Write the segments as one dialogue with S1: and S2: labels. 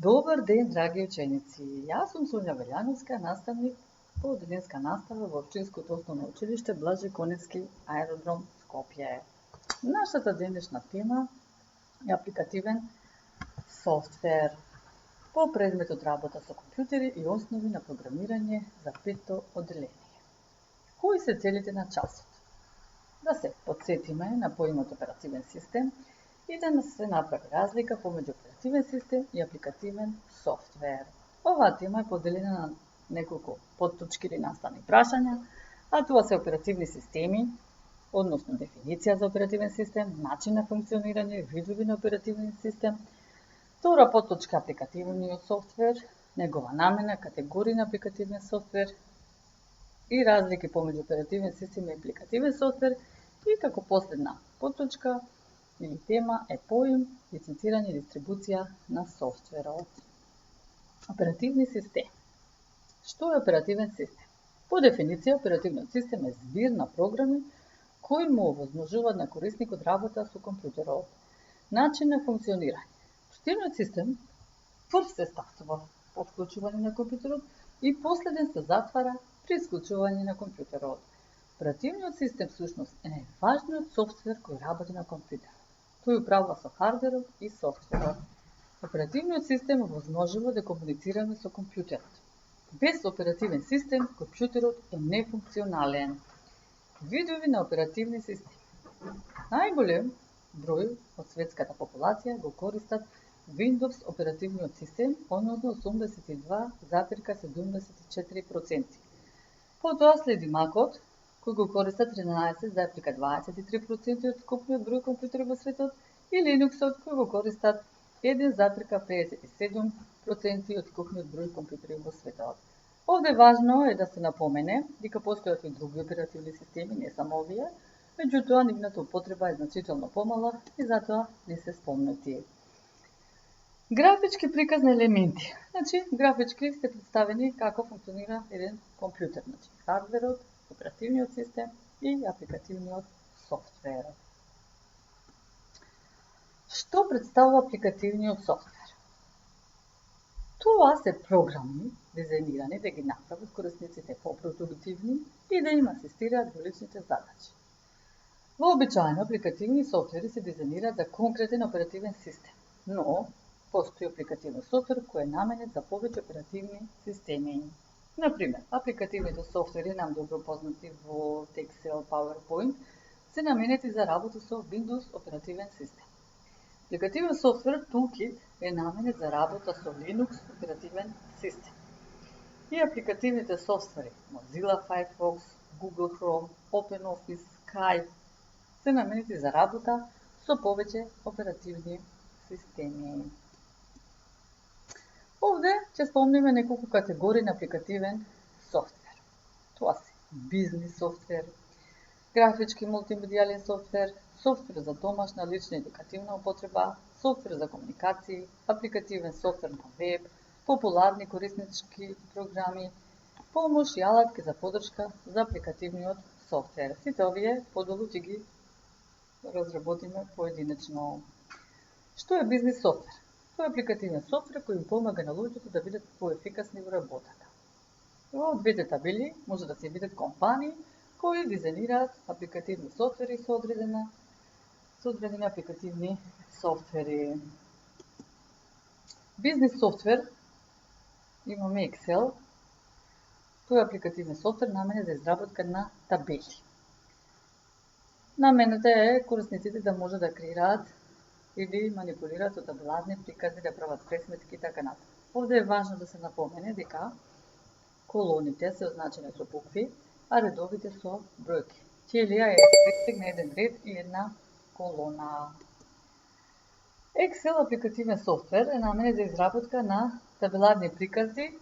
S1: Добар ден, драги ученици! Јас сум Сонја Велјановска, наставник по одделенска настава во Општинското основно училиште Блаже Коневски аеродром Скопје. Нашата денешна тема е апликативен софтвер по предметот работа со компјутери и основи на програмирање за петто одделение. Кои се целите на часот? Да се потсетиме на поимот оперативен систем и да се направи разлика помеѓу оперативен систем и апликативен софтвер. Оваа тема е поделена на неколку потточки или наставни прашања, а тоа се оперативни системи, односно дефиниција за оперативен систем, начин на функционирање, видови на оперативен систем. Втора потточка апликативниот софтвер, негова намена, категории на апликативен софтвер и разлики помеѓу оперативен систем и апликативен софтвер. И како последна потточка или тема е поим, лиценцирање и дистрибуција на софтверот. Оперативни системи. Што е оперативен систем? По дефиниција, оперативниот систем е збир на програми кои му овозможуваат на корисникот работа со компјутерот. Начин на функционирање. Оперативниот систем прв се стартува по вклучување на компјутерот и последен се затвара при исклучување на компјутерот. Оперативниот систем всушност е најважниот софтвер кој работи на компјутерот. Тој управува со хардверот и софтверот. Оперативниот систем овозможува да комуницираме со компјутерот. Без оперативен систем, компјутерот е нефункционален. Видови на оперативни системи. Најголем број од светската популација го користат Windows оперативниот систем, односно 82,74%. Потоа следи Mac-от, кој го користат 13,23% од скопниот број компјутери во светот, и Linux-от, кој го користат 1,57% од скопниот број компјутери во светот. Овде важно е да се напомене дека постојат и други оперативни системи, не само овие, меѓутоа нивната употреба е значително помала и затоа не се спомнати. Графички приказни елементи. Графички се представени како функционира еден компјутер, хардверот, оперативниот систем и апликативниот софтвер. Што представува апликативниот софтвер? Тоа се програми дизајнирани да ги направат корисниците по-продуктивни и да им асистираат во личните задачи. Вообичаено апликативни софтвери се дизајнираат за конкретен оперативен систем, но постои апликативен софтвер кој е наменет за повеќе оперативни системи. Например, апликативните софтвери нам добро познати во Excel, PowerPoint се наменети за работа со Windows оперативен систем. Апликативен софтвер Toolkit е наменет за работа со Linux оперативен систем. И апликативните софтвери Mozilla Firefox, Google Chrome, OpenOffice, Skype се наменети за работа со повеќе оперативни системи. Овде ќе спомниме неколку категории на апликативен софтвер. Тоа се бизнис софтвер, графички мултимедијален софтвер, софтвер за домашна, лична и едукативна употреба, софтвер за комуникации, апликативен софтвер на веб, популарни кориснички програми, помош и алатки за поддршка за апликативниот софтвер. Сите овие подолу ќе ги разработиме поединечно. Што е бизнис софтвер? Тоа е апликативен софтвер кој им помага на луѓето да бидат поефикасни во работата. Во двете табели може да се видат компании кои дизајнираат апликативни софтвери со одредени апликативни софтвери. Бизнис софтвер имаме Excel. Тој е апликативен софтвер наменет за изработка на табели. Намената е корисниците да може да креираат или манипулираат со табеларни приказни, да прават пресметки и така натаму. Овде е важно да се напомене дека колоните се означени со букви, а редовите со бројки. Ćelија е пресек на еден ред и една колона. Excel апликативен софтвер е наменет за изработка на табеларни прикази,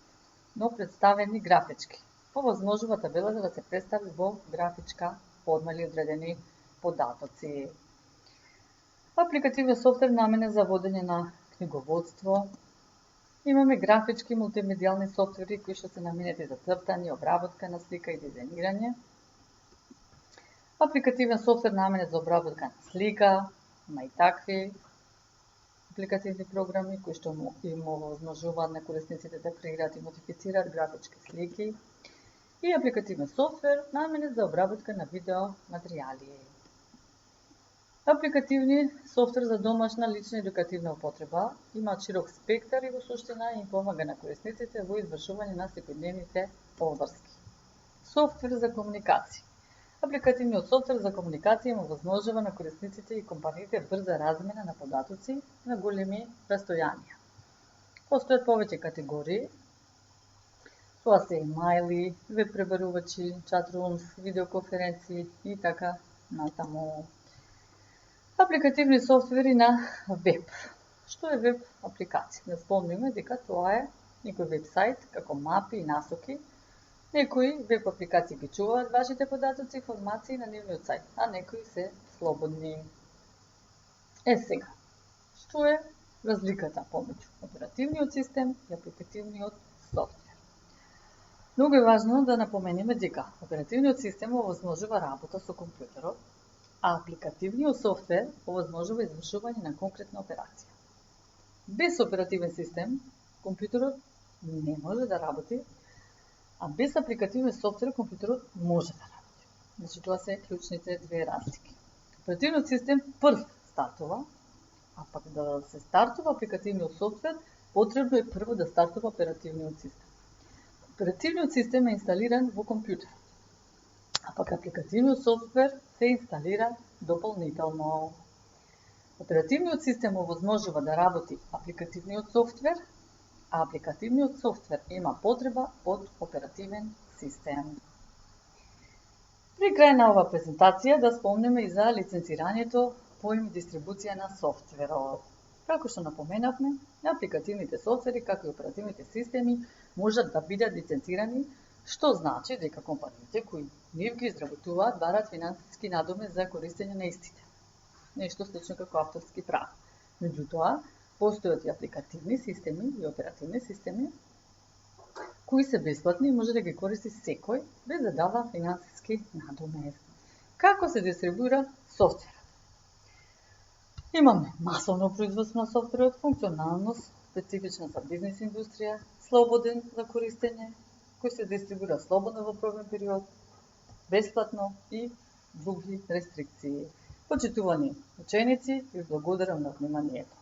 S1: но представени графички. Овозможува табелата да се представи во графичка форма или одредени податоци. Апликативен софтвер наменет за водење на книговодство. Имаме графички мултимедијални софтвери кои што се наменети за цртање, обработка на слика и дизајнирање. Апликативен софтвер наменет за обработка на слика, има и такви. апликативни програми кои што им овозможуваат на корисниците да креираат и модифицираат графички слики и апликативен софтвер наменет за обработка на видео материјали. Апликативни софтвер за домашна, лична и едукативна употреба имаат широк спектар и во суштина им помага на корисниците во извршување на секојдневните обврски. Софтвер за комуникација. Апликативниот софтвер за комуникација им овозможува на корисниците и компаниите брза размена на податоци на големи растојанија. Постојат повеќе категории. Тоа се имајли, веб пребарувачи, чат-румс, видеоконференции и така натаму. Апликативни софтвери на веб. Што е веб апликација? Да спомниме дека тоа е некој веб-сайт како мапи и насоки. Некои веб апликации ги чуваат вашите податоци и информации на нивниот сајт, а некои се слободни. Сега, што е разликата помеѓу оперативниот систем и апликативниот софтвер? Многу е важно да напоменеме дека оперативниот систем овозможува работа со компјутерот, а апликативниот софтвер овозможува извршување на конкретна операција. Без оперативен систем, компјутерот не може да работи, а без апликативен софтвер, компјутерот може да работи. Значи, тоа се клучните две разлики. Оперативниот систем прв стартува, а пак да се стартува апликативниот софтвер, потребно е прво да стартува оперативниот систем. Оперативниот систем е инсталиран во компјутерот, а пак апликативниот софтвер се инсталира дополнително. Оперативниот систем овозможува да работи апликативниот софтвер, а апликативниот софтвер има потреба од оперативен систем. При крај на оваа презентација да спомнеме и за лиценцирањето, поим и дистрибуција на софтверот. Како што напоменавме, апликативните софтвери, како и оперативните системи, можат да бидат лиценцирани, што значи дека компаниите кои нив ги изработуваат бараат финансиски надомест за користење на истите. Нешто слично како авторски права. Меѓутоа, постојат и апликативни системи и оперативни системи кои се бесплатни и може да ги користи секој без да дава финансиски надомест. Како се дистрибуира софтверот? Имаме масовно производство на софтверот, функционалност специфична за бизнис индустрија, слободен за користење, кој се дистрибуира слободно во пробен период, бесплатно и други рестрикции. Почитувани ученици, ви благодарам на вниманието.